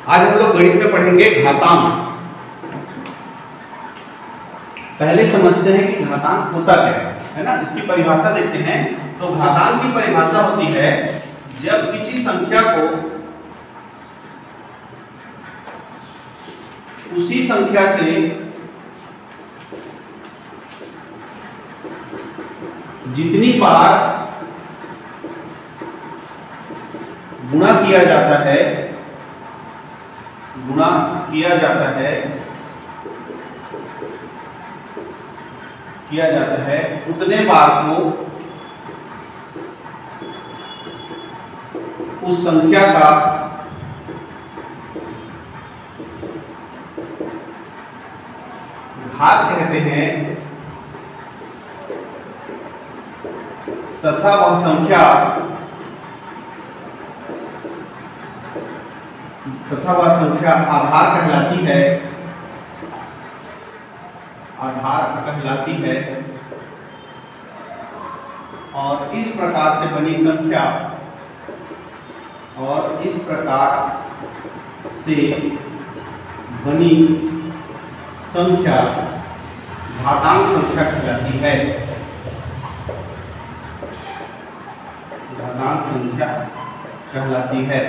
आज हम लोग गणित में पढ़ेंगे घातांक। पहले समझते हैं कि घातांक होता क्या है ना। इसकी परिभाषा देखते हैं। तो घातांक की परिभाषा होती है जब किसी संख्या को उसी संख्या से जितनी बार गुणा किया जाता है उतने बार को उस संख्या का घात कहते हैं तथा वह संख्या आधार कहलाती है और इस प्रकार से बनी संख्या घातांक संख्या कहलाती है।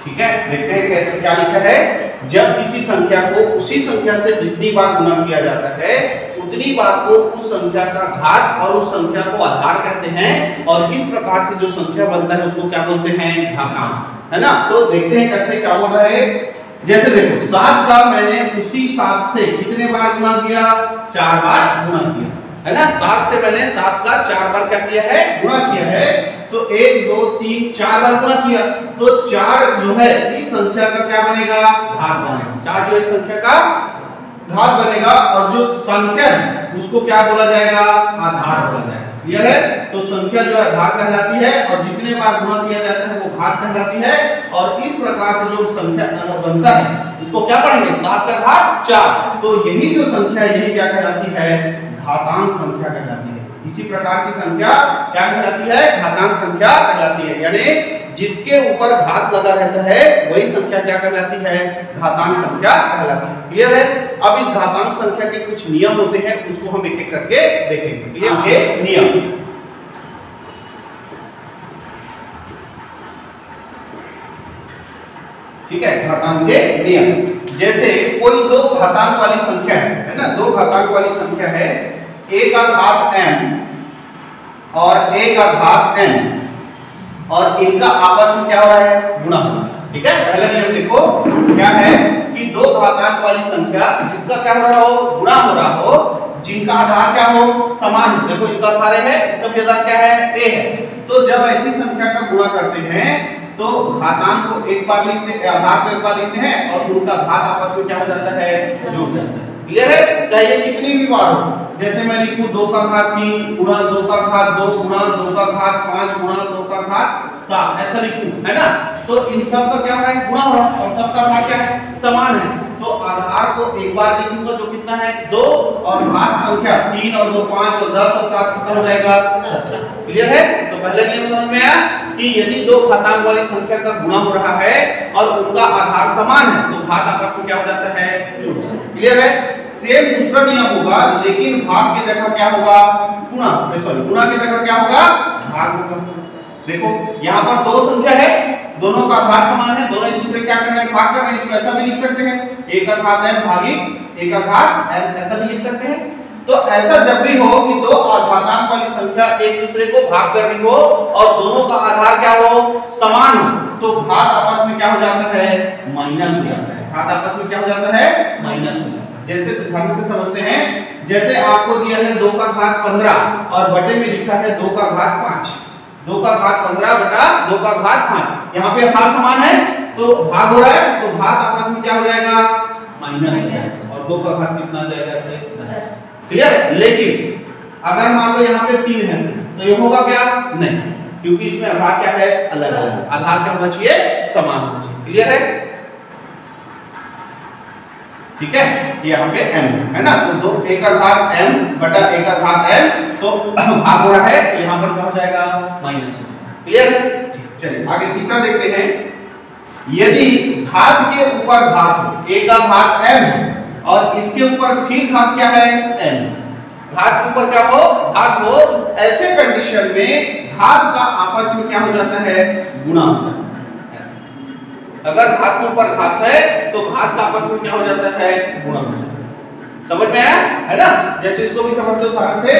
ठीक है, देखते हैं कैसे क्या लिखा है। जब किसी संख्या को उसी संख्या से जितनी बार गुणा किया जाता है उतनी बार को उस संख्या का घात और उस संख्या को आधार कहते हैं और इस प्रकार से जो संख्या बनता है उसको क्या बोलते हैं, घातांक, है ना। तो देखते हैं कैसे क्या बोल रहा है। जैसे देखो 7 का मैंने उसी 7 से कितने बार गुणा किया, 4 बार गुणा किया, है ना। 7 से मैंने 7 का 4 बार क्या किया है, गुणा किया है। तो 1 2 3 4 बार गुणा किया तो 4 जो है इस संख्या का क्या बनेगा, घात बनेगा। 4 जो इस संख्या का घात बनेगा और जो संख्या है उसको क्या बोला जाएगा, आधार बोला जाएगा। क्लियर है। तो संख्या जो आधार कहलाती है और जितने बार गुणा किया जाता है वो घात कहलाती है। और इस प्रकार से जो संख्या बनता है इसको क्या पढ़ेंगे, 7 का घात 4। तो यही जो संख्या यही क्या कहलाती है, घातांक संख्या कहलाती है। इसी प्रकार की संख्या क्या कहलाती है, घातांक संख्या कहलाती है। यानी जिसके ऊपर घात लगा रहता है वही संख्या क्या कहलाती है, घातांक संख्या कहलाती है। क्लियर है। अब इस घातांक संख्या के कुछ नियम होते हैं उसको हम एक एक करके देखेंगे। क्लियर है। नियम, ठीक है, घातांक के नियम। जैसे कोई दो घातांक वाली संख्या है ना, दो घातांक वाली संख्या है, a का घात m और a का घात n और इनका आपस में क्या हो रहा है, गुणा हो रहा है। ठीक है। पहला नियम देखो क्या है कि दो घातांक वाली संख्या जिसका क्या हो रहा हो, गुणा हो रहा हो, जिनका आधार क्या हो, समान। देखो इनका आधार है, इसका भी आधार क्या है, a है। तो जब ऐसी संख्या का गुणा करते हैं तो घातांक को एक बार लिखते हैं, आधार को एक बार लिखते हैं और उनका घात आपस में क्या हो जाता है, जुड़ जाता है। क्लियर है। चाहे कितनी भी बार हो, जैसे मैं लिखूं 2 का घात 3 गुणा 2 का घात 2 गुणा 2 का घात 5 गुणा 2 का घात 7, ऐसा लिखूं, है ना। तो इन सब का क्या हो रहा है, गुणा हो रहा है और सबका घात क्या है, समान है। तो आधार को एक बार लिखूंगा जो कितना है, 2 और घात संख्या 3 और 2 5 और 10 और 7 कितना हो जाएगा, 17। क्लियर है। तो पहला नियम समझ में आया कि यदि दो घातांक वाली संख्या का गुणा हो रहा है और उनका आधार समान है तो घात आपस में क्या हो जाता है, जुड़ जाता है। क्लियर है। सेम दूसरा नियम होगा लेकिन भाग की जगह क्या होगा, गुणा, गुणा की जगह क्या होगा, भाग होगा। देखो यहाँ पर दो संख्या है, दोनों का आधार समान है, दोनों एक दूसरे क्या कर रहे हैं, भाग कर रहे हैं। इसको ऐसा भी लिख सकते हैं, a का घात m भागित a का घात n, ऐसा भी लिख सकते हैं। तो ऐसा जब भी हो कि दो घातांक वाली संख्या एक दूसरे को भाग कर रही हो और दोनों का आधार क्या हो, समान हो, तो घात आपस में क्या हो जाता है, माइनस हो जाता है। घात आपस में क्या हो जाता है, माइनस हो जाता है। जैसे ढंग से समझते हैं, जैसे आपको दिया है 2 का घात 15 और बटे में लिखा है 2 का घात 5, 2 का घात 15 बटा 2 का घात 5। यहाँ पे आधार समान है तो भाग हो रहा है, तो घात आपस में क्या हो जाएगा, माइनस हो जाएगा और 2 का घात कितना आ जाएगा, 10। क्लियर है। लेकिन अगर मान लो यहाँ पे 3 है तो ये होगा क्या, नहीं, क्योंकि इसमें आधार क्या है, अलग अलग। आधार क्या होना चाहिए, समान होना चाहिए। क्लियर है। ठीक है। यहाँ पे m है ना, तो 2 a का घात m बटा a का घात n, तो भाग हो रहा है, यहाँ पर क्या हो जाएगा, माइनस। क्लियर है। चलिए आगे तीसरा देखते हैं। यदि घात के ऊपर घात हो, a का घात m और इसके ऊपर फिर घात क्या है n, घात के ऊपर क्या हो घात हो, ऐसे कंडीशन में घात का आपस में क्या हो जाता है गुणा हो जाता है। अगर घात के ऊपर घात है तो घात का आपस में क्या हो जाता है गुणा हो जाता है। समझ में आया है ना? जैसे इसको भी समझते हो उदाहरण से,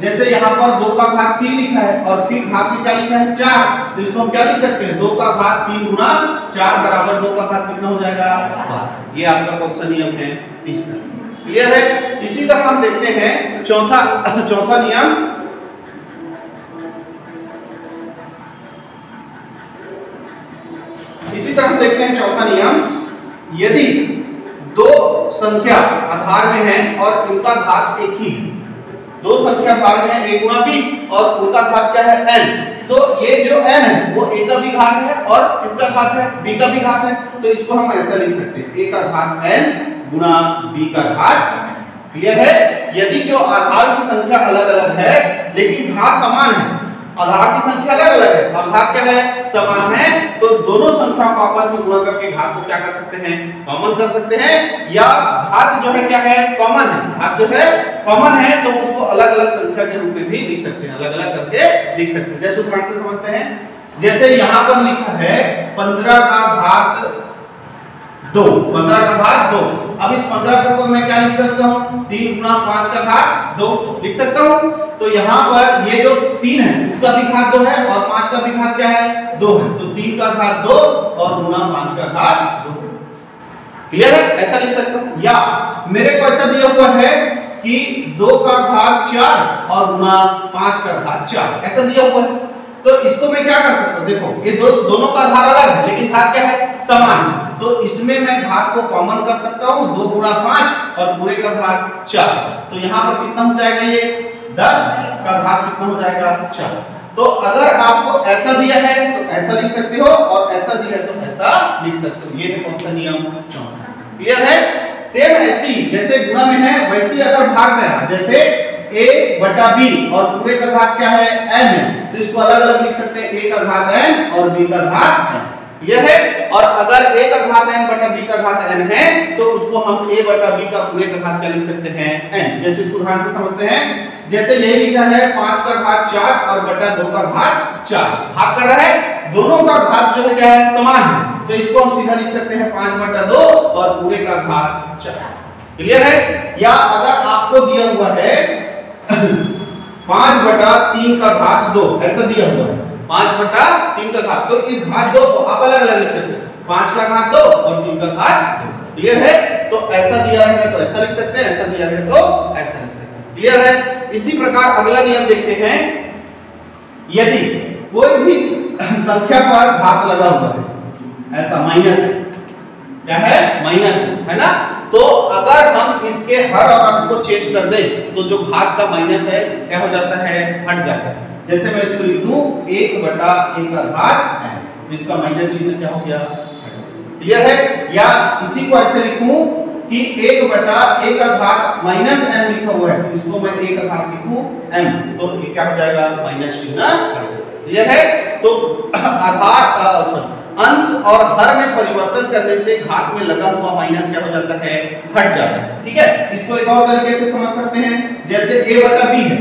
जैसे यहाँ पर 2 का घात 3 लिखा है और फिर घात में क्या लिखा है 4, तो इसको हम क्या लिख सकते हैं 2 का घात 3 गुना 4 बराबर 2 का घात कितना हो जाएगा 12। ये आपका कौन सा नियम है तीसरा। क्लियर है? इसी तरह हम देखते हैं चौथा नियम। इसी तरह हम देखते हैं चौथा नियम, यदि दो संख्या आधार में है और इनका घात एक ही, दो संख्या आधार में है a गुणा b और उनका घात क्या है n, तो ये जो n है वो a का भी घात है और इसका घात है b का भी घात है, तो इसको हम ऐसा लिख सकते हैं a का घात n गुणा b का घात। क्लियर है? यदि जो आधार की संख्या अलग अलग है लेकिन घात समान है, आधार की संख्या अलग अलग है और घात क्या है समान है, तो दोनों संख्याओं को आपस में गुणा करके घात को क्या कर सकते हैं कॉमन कर सकते हैं, या घात जो है क्या है कॉमन है, घात जो है कॉमन है तो उसको अलग अलग संख्या के रूप में भी लिख सकते हैं, अलग अलग करके लिख सकते हैं। जैसे उदाहरण से समझते हैं, जैसे यहाँ पर लिखा है 15 का घात 2, 15 का घात 2। अब इस 15 को मैं क्या लिख सकता हूँ 3 गुणा 5 का घात 2 लिख सकता हूँ। तो यहाँ पर ये जो 3 है उसका भी घात 2 है और 5 का भी घात क्या है 2 है, तो 3 का घात 2 और गुणा 5 का घात 2। क्लियर है? ऐसा लिख सकता हूँ। या मेरे को ऐसा दिया हुआ है कि 2 का घात 4 और गुणा 5 का घात 4, ऐसा दिया हुआ है, तो इसको मैं क्या कर सकता हूँ, देखो ये दोनों का घात अलग है लेकिन घात क्या है समान है, तो इसमें मैं घात को कॉमन कर सकता हूँ 2 गुणा 5 और पूरे का घात 4, तो यहाँ पर कितना हो जाएगा ये 10 का घात कितना हो जाएगा 4। तो अगर आपको ऐसा दिया है तो ऐसा लिख सकते हो और ऐसा दिया है तो ऐसा लिख सकते हो। ये है कौन सा नियम चौथा। क्लियर है? सेम ऐसी जैसे गुणा में है वैसी अगर भाग में है, जैसे a बटा b और पूरे का घात क्या है n है, तो इसको अलग अलग लिख सकते हैं a का घात n और b का घात n। क्लियर है? और अगर a का घात n बटा b का घात n है तो उसको हम a बटा b का पूरे का घात क्या लिख सकते हैं n। जैसे इसको ध्यान से समझते हैं, जैसे यही लिखा है 5 का घात 4 और बटा 2 का घात 4, भाग कर रहा है, दोनों का घात जो है क्या है समान है, तो इसको हम सीधा लिख सकते हैं 5 बटा 2 और पूरे का घात 4। क्लियर है? या अगर आपको दिया हुआ है 5 बटा 3 का घात 2, ऐसा दिया हुआ है 5 बटा 3 का घात, तो इस घात 2 को आप अलग अलग लिख सकते हैं, 5 का घात 2 और 3 का घात 2। क्लियर है? तो ऐसा दिया रहेगा तो ऐसा लिख सकते हैं, ऐसा दिया रहेगा तो ऐसा लिख सकते हैं। क्लियर है? इसी प्रकार अगला नियम देखते हैं, यदि कोई भी संख्या पर घात लगा हुआ है, ऐसा माइनस है, क्या है माइनस है ना, तो अगर हम इसके हर और अंश को चेंज कर दें तो जो घात का माइनस है क्या हो जाता है हट जाता है। जैसे मैं इसको लिख दूं 1 बटा a का घात n, तो इसका माइनस चिन्ह क्या हो गया। क्लियर है? या इसी को ऐसे लिखूं कि 1 बटा a का घात माइनस n लिखा हुआ है, तो इसको मैं a का घात लिखूं m, तो ये क्या हो जाएगा माइनस चिन्ह। क्लियर है? तो आधार अंश और हर में परिवर्तन करने से घात में लगा हुआ माइनस क्या हो जाता है हट जाता है। ठीक है? इसको एक और तरीके से समझ सकते हैं, जैसे a बटा b है,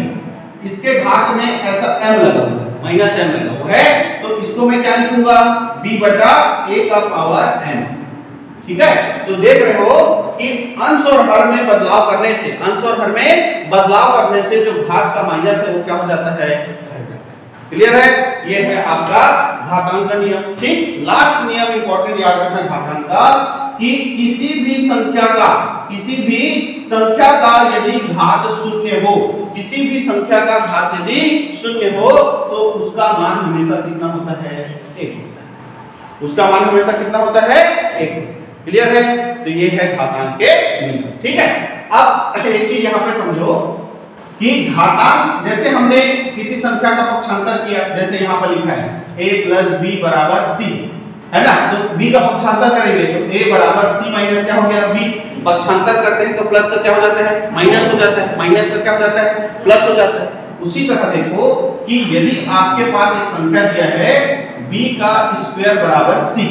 इसके घात में ऐसा m लगा हुआ है, माइनस m लगा हुआ है, तो इसको मैं क्या लिखूंगा b बटा a का पावर m। ठीक है? तो देख रहे हो कि अंश और हर में बदलाव करने से, अंश और हर में बदलाव करने से जो घात का माइनस है वो क्या हो जाता है। क्लियर है? ये है आपका घातांक का नियम। ठीक, लास्ट नियम इंपॉर्टेंट याद रखना घातांक का, कि किसी भी संख्या का यदि घात शून्य हो, किसी भी संख्या का घात यदि शून्य हो तो उसका मान हमेशा कितना होता है 1 होता है, उसका मान हमेशा कितना होता है 1। क्लियर है? तो ये है घातांक के नियम। ठीक है? अब एक चीज यहाँ पे समझो कि घातांक, जैसे हमने किसी संख्या का पक्षांतर किया, जैसे यहाँ पर लिखा है a प्लस b बराबर c, है ना, तो b का पक्षांतर करेंगे तो a बराबर c माइनस क्या हो गया b, पक्षांतर करते हैं तो प्लस का क्या हो जाता है माइनस हो जाता है, माइनस का क्या हो जाता है प्लस हो जाता है। उसी तरह देखो कि यदि आपके पास एक संख्या दिया है b का स्क्वायर बराबर c,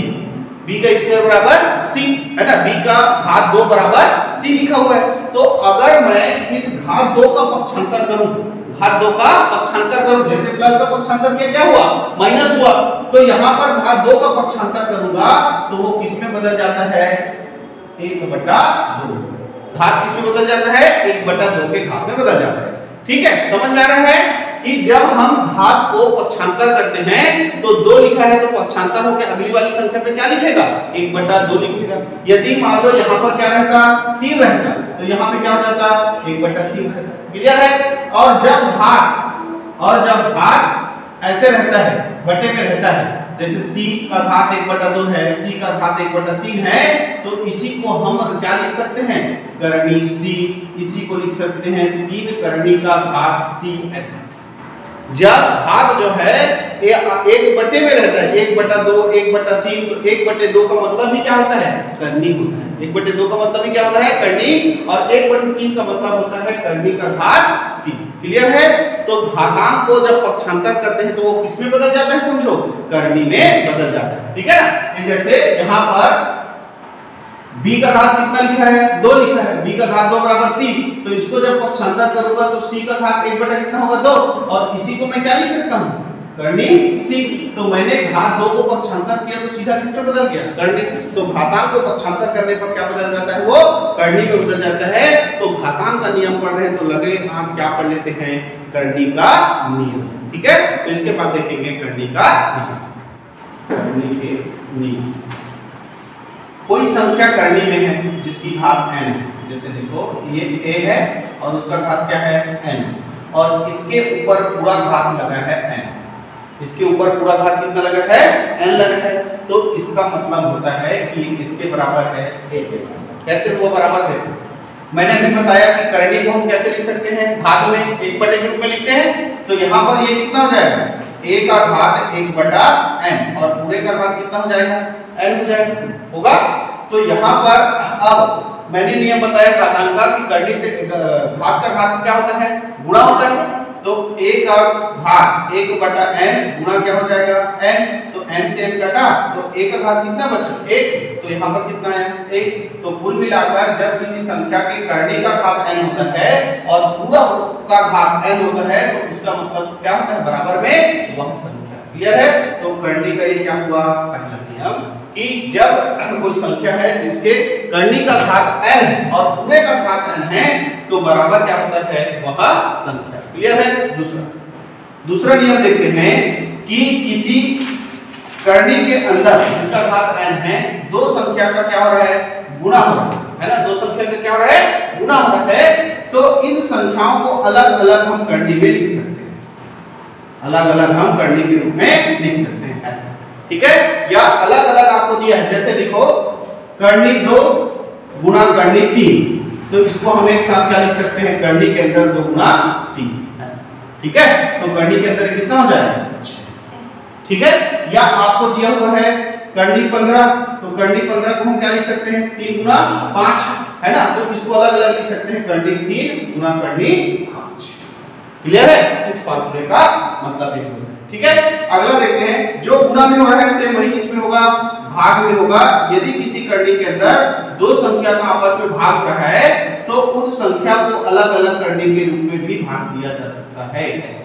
b का स्क्वायर बराबर c, है ना, b का घात 2 बराबर c लिखा हुआ है। तो अगर मैं इस घात 2 का पक्षांतर करूं, घात 2 का पक्षांतर करूं, जैसे प्लस का पक्षांतर किया क्या हुआ, माइनस हुआ, तो यहां पर घात 2 का पक्षांतर करूंगा तो वो किस में बदल जाता है, 1/2। घात किस में बदल जाता है, 1/2 के घात में बदल जाता है। ठीक है, समझ में आ रहा है कि जब हम घात को पक्षांतर करते हैं तो 2 लिखा है तो पक्षांतर होकर अगली वाली संख्या पे क्या लिखेगा, 1/2 लिखेगा। यदि मान लो यहाँ पर क्या रहता, 3 रहता, तो यहाँ पे क्या हो जाता, 1/3 रहता। क्लियर है। और जब घात ऐसे रहता है, बटे में रहता है, जैसे c का घात 1/2 है, c का घात 1/3 है, तो इसी को हम क्या लिख सकते हैं, करनी c, इसी को लिख सकते हैं 3 करनी का घात c। ऐसा जब घात जो है 1 बटे में रहता है, 1/2, 1/3, तो 1/2 का मतलब ही क्या होता है, करनी होता है। 1/2 का मतलब ही क्या होता है, करनी, और 1/3 का मतलब होता है करनी का घात 3। क्लियर है। तो घातांक को जब पक्षांतर करते हैं तो वो किस में बदल जाता है, समझो, करनी में बदल जाता है। ठीक है ना। जैसे यहाँ पर b का घात कितना लिखा है, 2 लिखा है, b का घात 2 बराबर c, तो इसको जब पक्षांतर करूंगा तो c का घात 1 कितना होगा, 2, और इसी को मैं क्या लिख सकता हूँ, करनी c। तो मैंने घात 2 को पक्षांतर किया तो सीधा किसमें बदल गया, करनी। तो घातांक को पक्षांतर करने पर क्या बदल जाता है, वो करनी में बदल जाता है। तो घातांक का नियम पढ़ रहे हैं तो लगे आप क्या पढ़ लेते हैं, करनी का नियम। ठीक है, तो इसके बाद देखेंगे करनी का नियम। करनी के नियम, कोई संख्या करनी में है जिसकी घात n है, जैसे देखो ये a है और उसका घात क्या है, n, और इसके ऊपर पूरा घात लगा है n, इसके ऊपर पूरा घात कितना लगा है, n लगा है। तो इसका मतलब होता है कि किसके बराबर है, a के। कैसे हुआ बराबर है, मैंने अभी बताया कि करनी को हम कैसे लिख सकते हैं, घात में 1 के रूप में लिखते हैं। तो यहाँ पर ये कितना हो जाएगा, a का घात 1/n, और पूरे का घात कितना हो जाएगा, n हो जाएगा, होगा। तो यहाँ पर अब मैंने नियम बताया घातांक का कि करनी से घात का घात क्या होता है, गुणा होता है। तो a का घात 1/n गुणा क्या हो जाएगा, n, तो n से n कटा तो a का घात कितना बचा, 1, तो यहाँ पर कितना है, 1। तो कुल मिलाकर जब किसी संख्या के करनी का घात n होता है और पूरा का घात n होता है तो उसका मतलब क्या होता है, बराबर में वह संख्या। क्लियर है। तो करनी का ये क्या हुआ, पहला नियम, कि जब कोई संख्या है जिसके करनी का घात n और पूरे का घात n है तो बराबर क्या होता है, वह संख्या। क्लियर है। दूसरा नियम देखते हैं कि किसी करनी के अंदर जिसका घात n है, दो संख्या का क्या हो रहा है, गुणा हो रहा है ना, दो संख्या का क्या हो रहा है, गुणा हो रहा है। तो इन संख्याओं को अलग अलग हम करनी में लिख सकते हैं, अलग अलग हम करनी के रूप में लिख सकते हैं, ऐसा। ठीक है, या अलग अलग आपको दिया है, जैसे देखो करनी 2 गुणा करनी 3, तो इसको हम एक साथ क्या लिख सकते हैं, करनी के अंदर 2 गुणा 3, ऐसा। ठीक है, तो करनी के अंदर कितना हो जाएगा, 6। ठीक है, या आपको दिया हुआ है करनी 15, तो करनी 15 को हम क्या लिख सकते हैं, 3 गुणा 5, है ना। तो इसको अलग अलग लिख सकते हैं, करनी 3 गुणा करनी 5। क्लियर है, इस फॉर्मूले का मतलब ये होता है। ठीक है, अगला देखते हैं, जो गुणा में हो रहा है सेम वही किसमें होगा, भाग में होगा। यदि किसी करनी के अंदर दो संख्या का आपस में भाग रहा है तो उन संख्या को अलग अलग करनी के रूप में भी भाग दिया जा सकता है, ऐसे।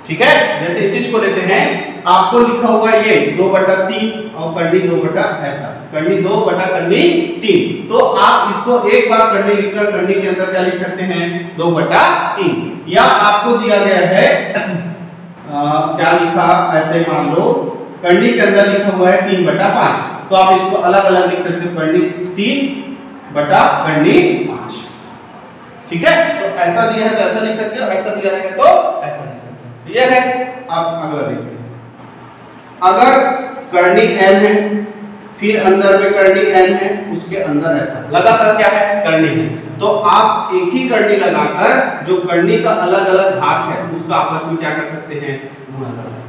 ठीक है, जैसे इस चीज को लेते हैं, आपको लिखा हुआ है ये 2/3 और करनी 2 ऐसा, करनी 2/करनी 3। तो आप इसको एक बार करनी लिखकर करनी के अंदर क्या लिख सकते हैं, 2/3। या आपको दिया गया है क्या लिखा, ऐसे मान लो करनी के अंदर लिखा हुआ है 3/5, तो आप इसको अलग अलग लिख सकते हो, करनी 3/करनी 5। ठीक है, तो ऐसा दिया है तो ऐसा लिख सकते हो, ऐसा दिया है तो ऐसा लिख सकते हो। क्लियर है। अब अगला देखते हैं, अगर करनी n है, फिर अंदर में करनी n है, उसके अंदर ऐसा लगातार क्या है, करनी है, तो आप एक ही करनी लगाकर जो करनी का अलग अलग घात है उसका आपस में क्या कर सकते हैं, गुणा कर सकते हैं।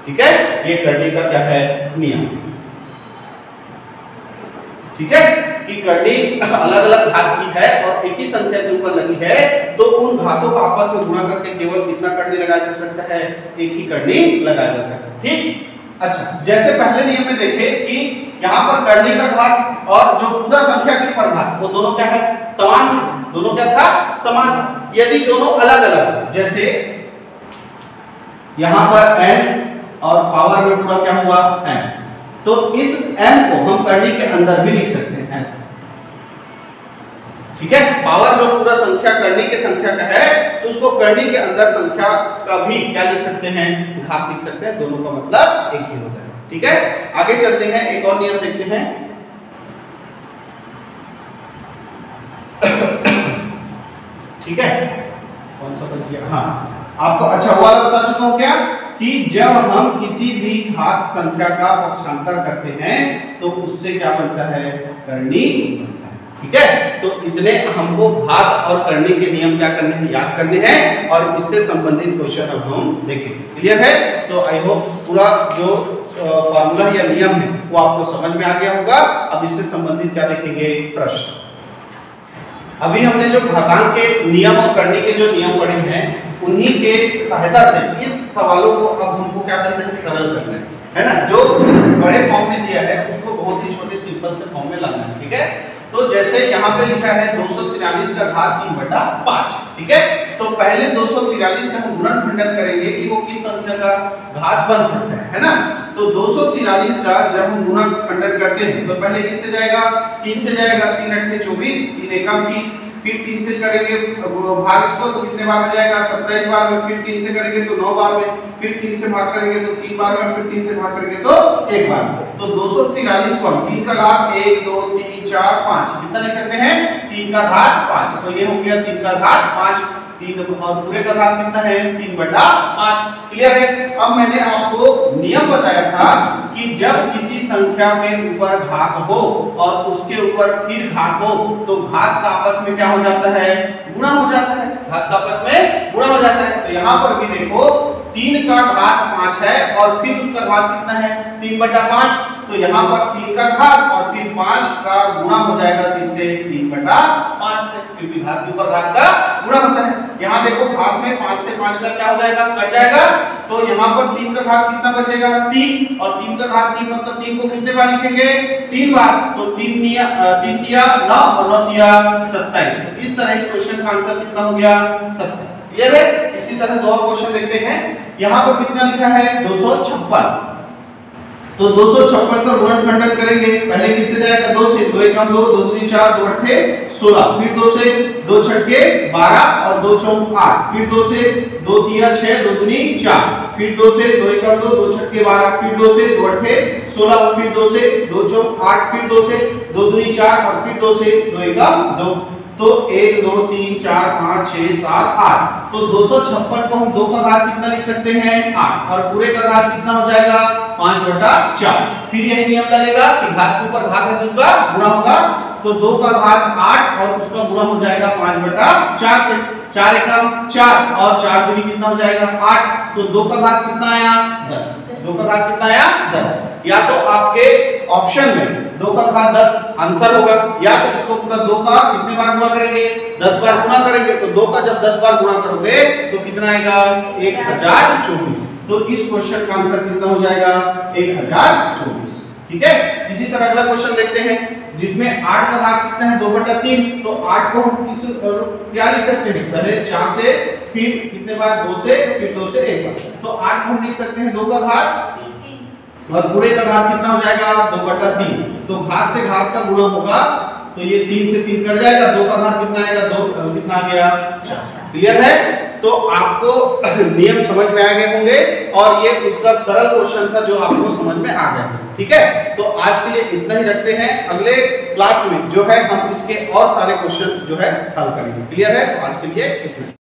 ठीक है, ये करनी का क्या है, नियम। ठीक है, कि करनी अलग अलग घात की है और एक ही संख्या के ऊपर लगी है, तो उन घातों को आपस में गुणा करके केवल कितना करनी लगाया जा सकता है, एक ही करनी लगाया जा सकता है। ठीक, अच्छा, जैसे पहले नियम में देखे कि यहाँ पर करनी का घात और जो पूरा संख्या के ऊपर घात वो दोनों क्या है, समान है। दोनों क्या था, समान। यदि दोनों अलग अलग, जैसे यहाँ पर n और पावर में पूरा क्या हुआ m, तो इस m को हम करनी के अंदर भी लिख सकते हैं ऐसा, ठीक है। पावर जो पूरा संख्या करनी के संख्या का है तो उसको करनी के अंदर संख्या का भी क्या लिख सकते हैं, घात लिख सकते हैं। दोनों का मतलब एक ही होता है, ठीक है। आगे चलते हैं, एक और नियम देखते हैं। ठीक है, कौन सा बच गया, हाँ आपको अच्छा हुआ बता चुका हूं क्या कि जब हम किसी भी घात संख्या का पक्षांतर करते हैं तो उससे क्या बनता है, करनी बनता है, ठीक है। तो इतने हमको घात और करनी के नियम क्या करने हैं, याद करने हैं, और इससे संबंधित क्वेश्चन अब हम देखेंगे। क्लियर है? तो आई होप पूरा जो फॉर्मूला या नियम है वो आपको समझ में आ गया होगा। अब इससे संबंधित क्या देखेंगे, प्रश्न। अभी हमने जो घातांक के नियम और करनी के जो नियम पढ़े हैं उन्हीं के सहायता से इस सवालों को अब हमको क्या करना है, सरल करना है ना। जो बड़े फॉर्म में दिया है उसको बहुत ही छोटे सिंपल से फॉर्म में लाना है, ठीक है। तो जैसे यहाँ पे लिखा है 243 का घात 3/5, ठीक है। तो पहले 243 का हम गुणनखंडन करेंगे कि वो किस संख्या का घात बन सकता है ना। तो 243 का जब हम गुणनखंडन करते हैं तो पहले किससे जाएगा, 3 से जाएगा, 3 8 24, 3 एकम 3, फिर 3 से करेंगे भाग इसको तो कितने बार में जाएगा, 27 बार में, फिर 3 से करेंगे तो 9 बार में, फिर 3 से भाग करेंगे तो 3 बार में, फिर 3 से भाग करेंगे तो 1 बार में। तो 243 को हम 3 का घात 1 2 3 4 5 कितना लिख सकते हैं, 3 का घात 5। तो ये हो गया 3 का घात 5, 3 और पूरे का घात कितना है, 3/5। क्लियर है? अब मैंने आपको नियम बताया था कि जब किसी संख्या के ऊपर घात हो और उसके ऊपर फिर घात हो तो घात का आपस में क्या हो जाता है, गुणा हो जाता है। घात का आपस में गुणा हो जाता है। तो यहाँ पर भी देखो 3 का घात 5 है और फिर उसका घात कितना है, 3/5। तो यहाँ पर 3 का घात और फिर 5 का गुणा हो जाएगा किससे, 3/5 से, क्योंकि घात के ऊपर घात का गुणा होता है। यहाँ देखो घात में 5 से 5 का क्या हो जाएगा, कट जाएगा। तो यहाँ पर 3 का घात कितना बचेगा, 3, और 3 का घात 3 मतलब 3 को कितने बार लिखेंगे, 3 बार। तो 3 तिया 9 और 9 तिया 27। तो इस तरह इस क्वेश्चन का आंसर कितना हो गया, 27। क्लियर है? इसी तरह दो और क्वेश्चन देखते हैं। यहाँ पर कितना लिखा है, 256। तो 256 का गुणनखंडन करेंगे, पहले किससे जाएगा, 2 से, 2 एकम 2, 2 दूनी 4, 2 अट्ठे 16, फिर 2 से, 2 छक्के 12 और 2 चौक 8, फिर 2 से, 2 तिया 6, 2 दूनी 4, फिर 2 से, 2 एकम 2, 2 छक्के 12, फिर 2 से, 2 अट्ठे 16, फिर 2 से, 2 चौक 8, फिर 2 से, 2 दूनी 4 और फिर 2 से, 2 एकम 2। तो 1 2 3 4 5 6 7 8। तो 256 को हम 2 का घात कितना लिख सकते हैं, 8, और पूरे का घात कितना हो जाएगा, 5/4। फिर यही नियम लगेगा कि घात के ऊपर घात है तो उसका गुणा होगा। तो 2 का घात 8 और उसका गुणा हो जाएगा 5/4 से। 4 एकम 4 और 4 दूनी कितना हो जाएगा, 8। तो 2 का घात कितना आया, 10। 2 का घात कितना आया, 10। या तो आपके ऑप्शन में 2 का घात 10 आंसर होगा, या तो इसको पूरा 2 का कितने बार गुणा करेंगे, 10 बार गुणा करेंगे। तो 2 का जब 10 बार गुणा करोगे तो कितना आएगा, 1024। तो इस क्वेश्चन का आंसर कितना हो जाएगा, 1024। ठीक है। इसी तरह अगला क्वेश्चन देखते हैं जिसमें 8 का घात कितना है, 2/3। तो 8 को हम किस क्या लिख सकते हैं, पहले 4 से, फिर कितने बार, 2 से, फिर 2 से 1 बार। तो 8 को हम लिख सकते हैं 2 का घात और पूरे का घात कितना हो जाएगा, 2/3। तो घात से घात का गुणा होगा तो ये 3 से 3 कट जाएगा, 2 का घात कितना आएगा, 2 कितना आ गया, 4। क्लियर है? तो आपको नियम समझ में आ गए होंगे और ये उसका सरल क्वेश्चन था जो आपको समझ में आ गया। ठीक है, तो आज के लिए इतना ही रखते हैं। अगले क्लास में जो है हम इसके और सारे क्वेश्चन जो है हल करेंगे। क्लियर है? तो आज के लिए इतना।